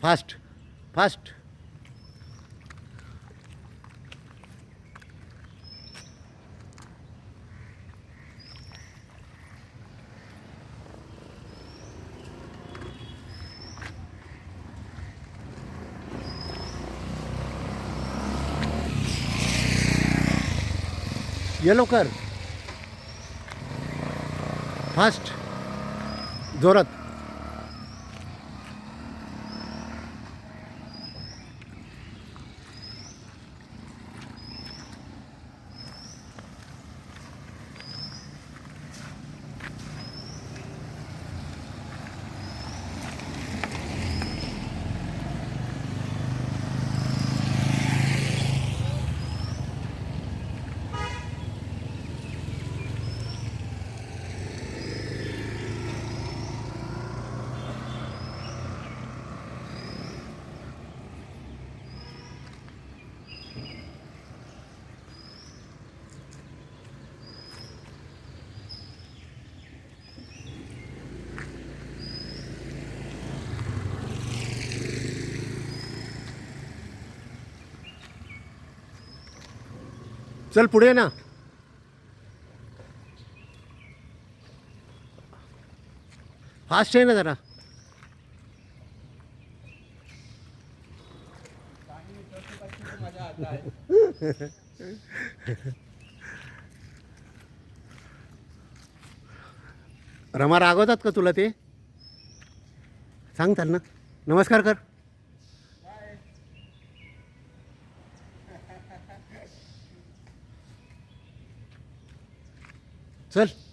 Fast fast. ये लवकर. Fast. जोरात. चल पुढे ना. फास्ट आहे ना जरा. रमा रागवतात का तुला ते? सांग त्यांना नमस्कार कर. चल.